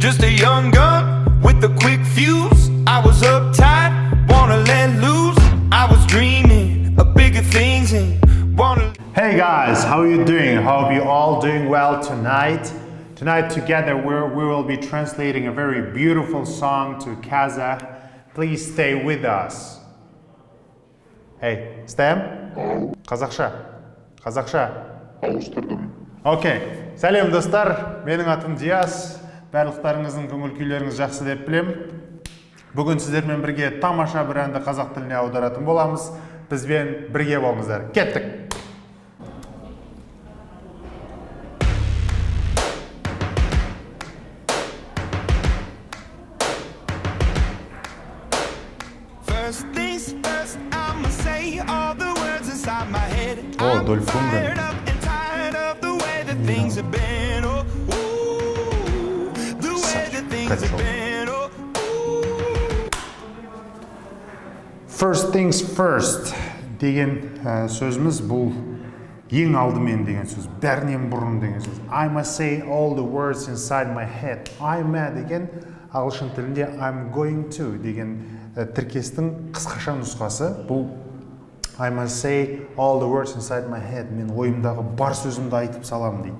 Just a young gun with a quick fuse. I was uptight, wanna let loose. I was dreaming of bigger things and wanna. Hey guys, how are you doing? Hope you all doing well tonight. Tonight together we will be translating a very beautiful song to Kazakh. Please stay with us. Hey, Stem? Қазақша. Ауыстырдым. Окей. Сәлем достар. Менің атым Диас. Барлықтарыңыздың көңіл күйлеріңіз жақсы деп білем. Бүгін сіздермен бірге тамаша бір әнді қазақ тіліне аударатын боламыз. Бізбен бірге болыңыздар. Кеттік. First things first, I'ma say all the words inside my head. Oh, I'm Dolphin. fired up and tired of the way that things have been. Oh, ooh, the way that things have been. Oh, ooh. First things first деген сөзіміз бұл ең алдымен деген сөз, бәрінен бұрын деген сөз. I must say all the words inside my head. I'm деген ағылшын тілінде I'm going to деген тіркестің қысқаша нұсқасы. Бұл I must say all the words inside my head. Мен ойымдағы бар сөзімді айтып саламын дейді.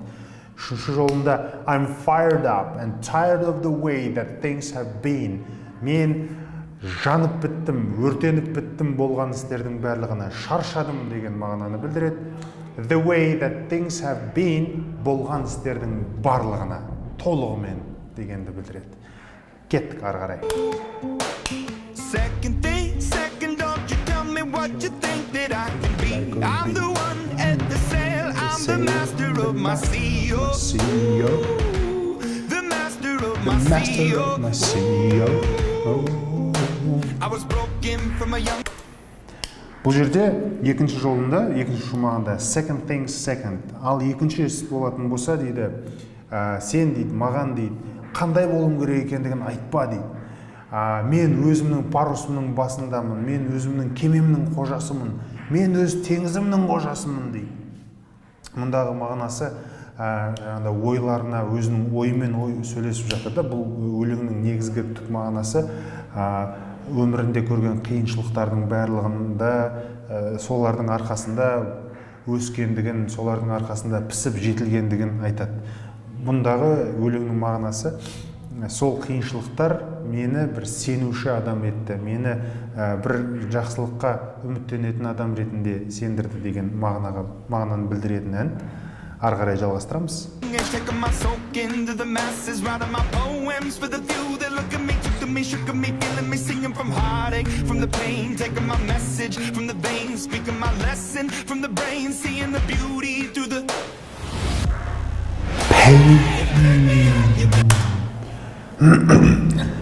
Үшінші жолында I'm fired up and tired of the way that things have been. Мен жанып біттім, өртеніп біттім болған істердің барлығына шаршадым деген мағынаны білдіреді. The way that things have been болған істердің барлығына толығымен дегенді білдіреді. Кеттік ары қарай. Second thing, second, don't you tell me what you think that I can be. I'm the one at the sail, I'm the master of my CEO. The master of my CEO. I was broken from a young. Бұл жерде екінші жолында, екінші шумағында second things second. Ал екінші іс болатын болса дейді, сен дейді, маған дейді, қандай болуым керек екендігін айтпа дейді. Мен өзімнің парусымның басындамын, мен өзімнің кемемнің қожасымын, мен өз теңізімнің қожасымын дейді. Мұндағы мағынасы ойларына өзінің ойымен сөйлесіп жатыр да. Бұл өлеңнің негізгі түп мағынасы өмірінде көрген қиыншылықтардың барлығында солардың арқасында өскендігін, солардың арқасында пісіп жетілгендігін айтады. Бұндағы өлеңнің мағынасы сол қиыншылықтар мені бір сенуші адам етті, мені бір жақсылыққа үміттенетін адам ретінде сендірді деген мағынаны білдіретін ән. Ары қарай жалғастырамыз.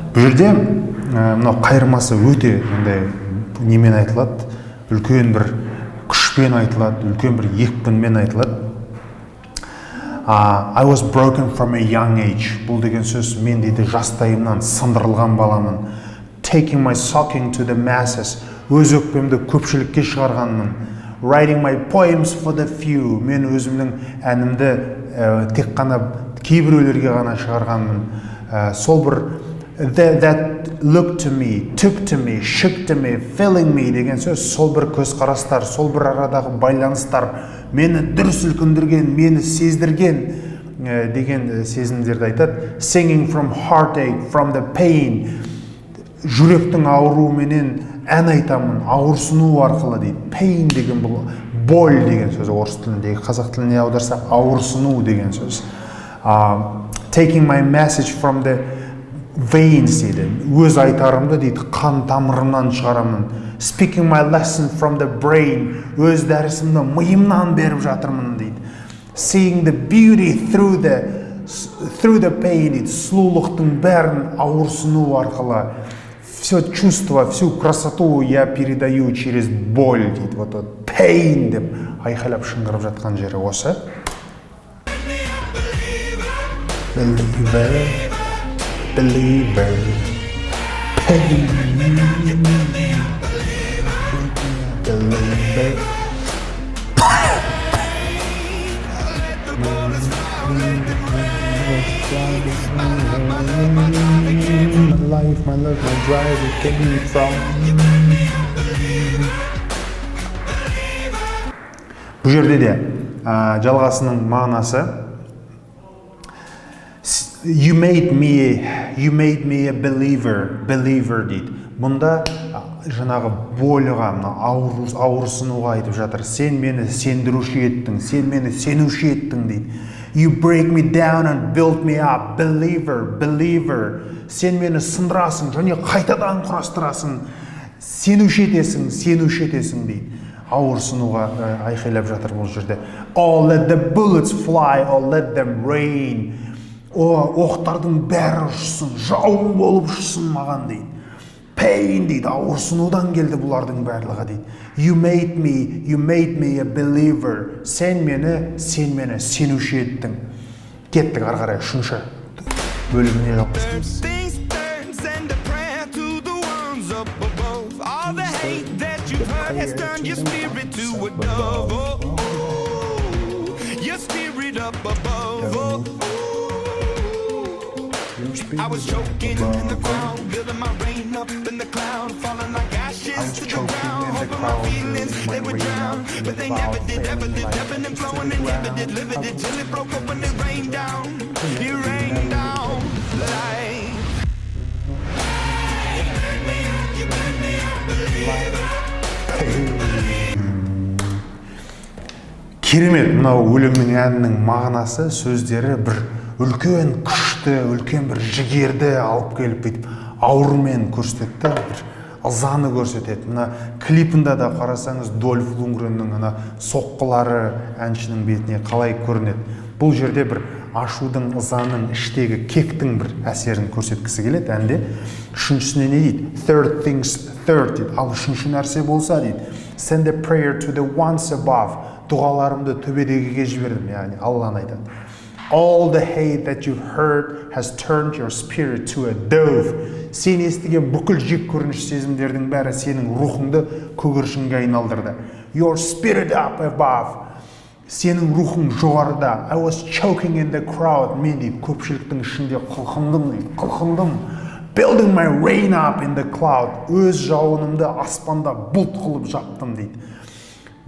Бұл жерде мынау қайырмасы өте немен айтылады, үлкен бір күшпен айтылады, үлкен бір екпінмен айтылады. I was broken from a young age. Бұл деген сөз мен дейді жастайымнан сындырылған баламын. Taking my socking to the masses. Өз өкпемді көпшілікке шығарғанмын. Writing my poems for the few. Мен өзімнің әнімді тек қана кейбіреулерге ғана шығарғанмын. Сол бір that looked to me, took to me, shook to me, filling me деген сөз, сол бір көзқарастар, сол бір арадағы байланыстар мені дүр сілкіндірген, мені сездірген деген сезімдерді айтады. Singing from heartache, from the pain. Жүректің ауруыменен ән айтамын, ауырсыну арқылы дейді. Pain деген бұл боль деген сөз, орыс тіліндегі, қазақ тіліне аударса ауырсыну деген сөз. Taking my message from the veins дейді. Өз айтарымды дейді қан тамырынан шығарамын. Speaking my lesson from the brain. Өз дәрісімді миымнан беріп жатырмын дейді. Seeing the beauty through the pain дейді. Сұлулықтың бәрін ауырсыну арқылы. Все чувство, всю красоту я передаю через боль дейді. Вот pain деп айқайлап шыңғырып жатқан жері осы. Believer, pain, believer. my love, my drive, it came from. Бұл жерде де жалғасының мағынасы You made me a believer дейді. Бұнда жаңағы бойлыға, ауырсынуға айтып жатыр. Сен мені сендіруші еттің, сен мені сенуші еттің дейді. You break me down and build me up, believer. Сен мені сындырасың және қайтадан құрастырасың. Сенуші етесің дейді. Ауырсынуға айқайлап жатыр бұл жерде. Oh, let the bullets fly, oh, let them rain. Оқтардың бәрі ұшсын, жауын болып ұшсын маған дейді. Pain дейді, ауырсынудан келді бұлардың барлығы дейді. You made me a believer. Сен мені сенуші еттің. Кеттік ары қарай үшінші бөліміне жалғастырамыз. Has turned your spirit to a dove. Your spirit up above. I was choking in the crowd, building my rain up in the cloud, falling like ashes to the ground, hoping my feelings they would drown, but they never did, ebbing and flowing and never did, living it till it broke up and it rained down. It rained down like. You made me a believer. Керемет, мынау өлеңнің әнінің мағынасы, сөздері бір үлкен күшті, үлкен бір жігерді алып келіп бүйтіп ауырмен көрсетеді, бір ызаны көрсетеді. Мына клипында да қарасаңыз Дольф Лунгреннің ана соққылары әншінің бетіне қалай көрінеді. Бұл жерде бір ашудың, ызаның, іштегі кектің бір әсерін көрсеткісі келеді әнде. Үшіншісіне не дейді? Third дейді. Ал үшінші нәрсе болса дейді. Send a prayer to the ones above. Дұғаларымды төбедегіге жібердім, яғни Алланы айтады. All the hate that you've heard has turned your spirit to a dove. Сен естіген бүкіл жек көрініш сезімдердің бәрі сенің рухыңды көгершінге айналдырды. Your spirit up above. Сенің рухың жоғарыда. I was choking in the crowd. Мен дейді, көпшіліктің ішінде қылқындым. Building my rain up in the cloud. Өз жауынымды аспанда бұлт қылып жаттым дейді.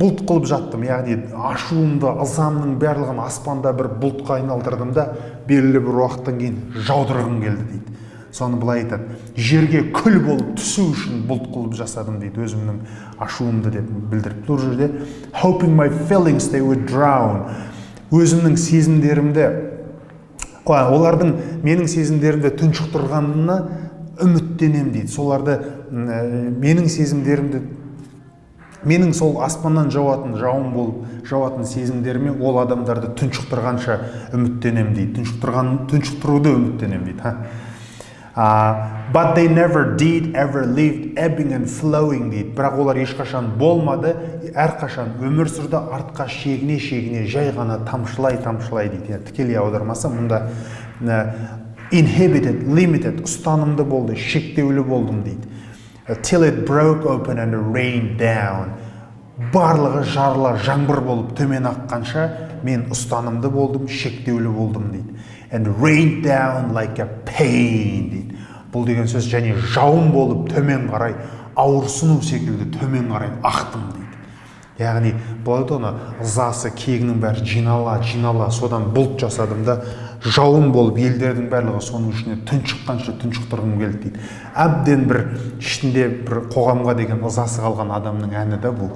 Бұлт қылып жаттым, яғни ашуымды, ызамның барлығын аспанда бір бұлтқа айналдырдым да, белгілі бір уақыттан кейін жаудырғым келді дейді. Соны былай айтады. Жерге күл болып түсу үшін бұлт қылып жасадым дейді, өзімнің ашуымды деп білдіріп. Бұл жерде hoping my feelings they would drown. Өзімнің сезімдерімді, олардың менің сезімдерімді тұншықтырғанына үміттенем дейді. Соларды менің сезімдерімді менің сол аспаннан жауатын, жауын болып жауатын сезімдеріме ол адамдарды тұншықтырғанша үміттенем дейді. Тұншықтыруды үміттенем дейді. But they never did, ever lived, ebbing and flowing дейді. Бірақ олар ешқашан болмады, әрқашан өмір сүрді, артқа шегіне, жай ғана тамшылай дейді. Тікелей аудармасы мұнда inhibited, limited, ұстанымды болды, шектеулі болдым дейді. Till it broke open and rained down. Барлығы жарыла жаңбыр болып төмен аққанша мен ұстанымды болдым, шектеулі болдым дейді. And rained down like a pain дейді. Бұл деген сөз және жауын болып төмен қарай, ауырсыну секілді төмен қарай ақтым дейді. Яғни бұл оны ызасы, кегінің бәрі жинала, содан бұлт жасадым да, жауын болып елдердің барлығы соның ішіне тұншыққанша тұншықтырғым келді дейді. Әбден бір ішінде бір қоғамға деген ызасы қалған адамның әні да бұл.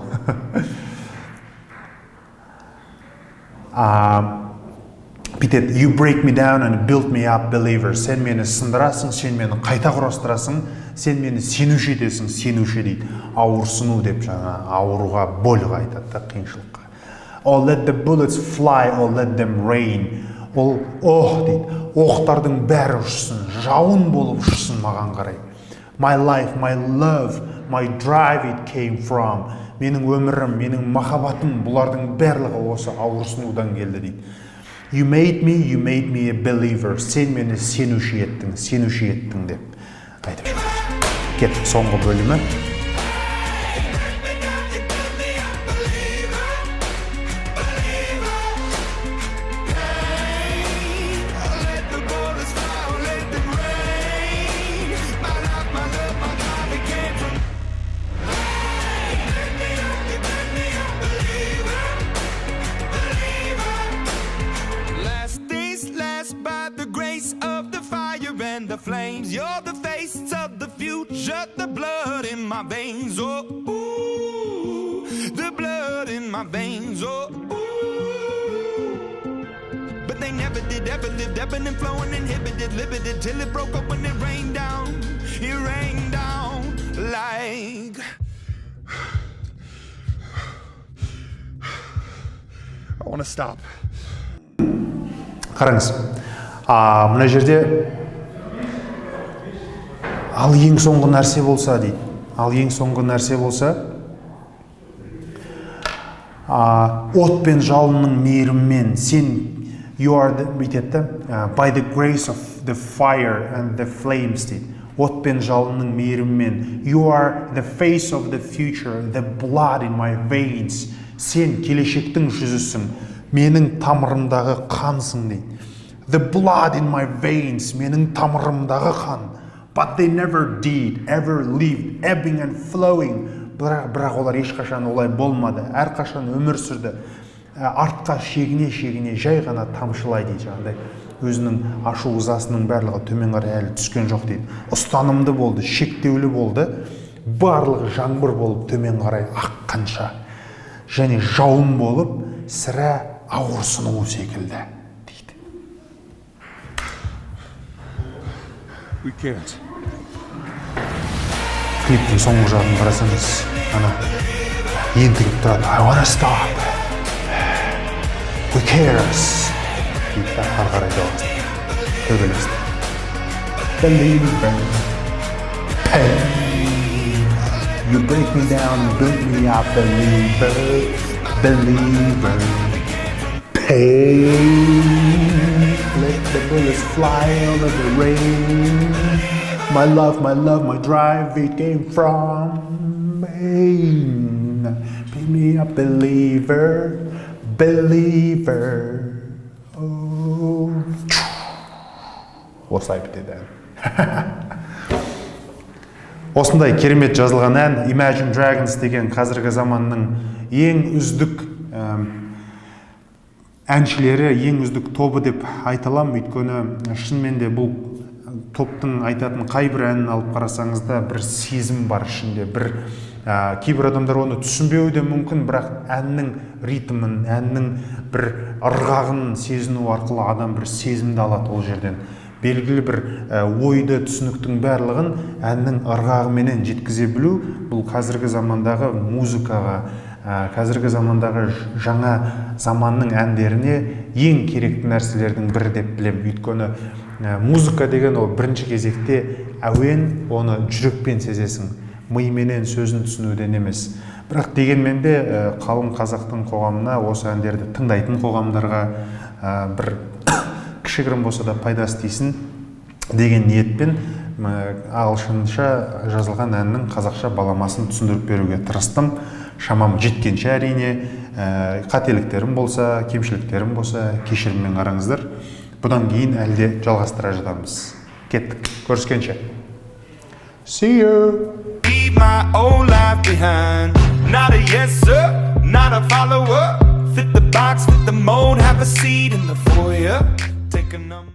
Бүйтеді, you break me down and build me up, believer. Сен мені сындырасың, сен мені қайта құрастырасың, сен мені сенуші етесің, сенуші дейді. Ауырсыну деп жаңа ауыруға, болға айтады да, қиыншылыққа. Oh, let the bullets fly, oh, let them rain. Ол дейді, оқтардың бәрі ұшсын, жауын болып ұшсын маған қарай. My life, my love, my drive it came from. Менің өмірім, менің махаббатым, бұлардың барлығы осы ауырсынудан келді дейді. You made me a believer. Сен мені сенуші еттің деп айтып жатыр. Кеттік соңғы бөлімі. Let the bullets fly, let them rain. My life names. You're the face of the future, the blood in my veins. Oh, ooh, the blood in my veins. Oh, ooh. But they never did, ever lived, ebbing and flowing, inhibited, limited, till it broke up when it rained down. It rained down like. I want to stop. қараңыз, мына жерде ал ең соңғы нәрсе болса дейді. Ал ең соңғы нәрсе болса, от пен жалынның мейіріммен сен you are бүйтеді, by the grace of the fire and the flames дейді. От пен жалынның мейіріммен you are the face of the future, the blood in my veins. Сен келешектің жүзісің, менің тамырымдағы қансың дейді. The blood in my veins, менің тамырымдағы қан. But they never did, ever lived, ebbing and flowing. Бірақ олар ешқашан олай болмады. Әрқашан өмір сүрді. Артқа шегіне жай ғана тамшылай дейді жаңағыдай. Өзінің ашу ызасының барлығы төмен қарай әлі түскен жоқ дейді. Ұстанымды болды, шектеулі болды. Барлығы жаңбыр болып төмен қарай аққанша. Және жауын болып, сірә ауырсынуы секілді дейді. We can't. Клиптің соңғы жағын қарасаңыз, ана ентігіп тұрады. I wanna stop. Who cares? Дейді ары қарай жалғасты. Төбелесті. Believer. Pain. You break me down, build me up, believer. Believer. Pain. Let the bullets fly over the rain. My love, my drive, it came from pain. Pick me up, believer, believer. Oh. Осылай бітеді. Осындай керемет жазылған ән Imagine Dragons деген қазіргі заманның ең үздік әншілері, ең үздік тобы деп айта аламын. Өйткені шынымен де бұл топтың айтатын қай бір әнін алып қарасаңыз да бір сезім бар ішінде. Кейбір адамдар оны түсінбеуі де мүмкін, бірақ әннің ритмін, әннің бір ырғағын сезіну арқылы адам бір сезімді алады ол жерден. Белгілі бір ойды, түсініктің барлығын әннің ырғағыменен жеткізе білу, бұл қазіргі замандағы музыкаға, қазіргі замандағы жаңа заманның әндеріне ең керекті нәрселердің бірі деп білемін. Өйткені музыка деген ол бірінші кезекте әуен, оны жүрекпен сезесің, мименен сөзін түсінуден емес. Бірақ дегенмен де қалың қазақтың қоғамына осы әндерді тыңдайтын қоғамдарға бір кішігірім болса да пайдасы тисін деген ниетпен ағылшынша жазылған әннің қазақша баламасын түсіндіріп беруге тырыстым. Шамам жеткенше әрине, қателіктерім болса, кемшіліктерім болса, кешіріммен қараңыздар. Бұдан кейін әлде жалғастыра жатамыз. Кеттік, көріскенше. See you! Leave my old life behind. Not a yes sir, not a follower. Fit the box, fit the mold, have a seat in the foyer. Take a number.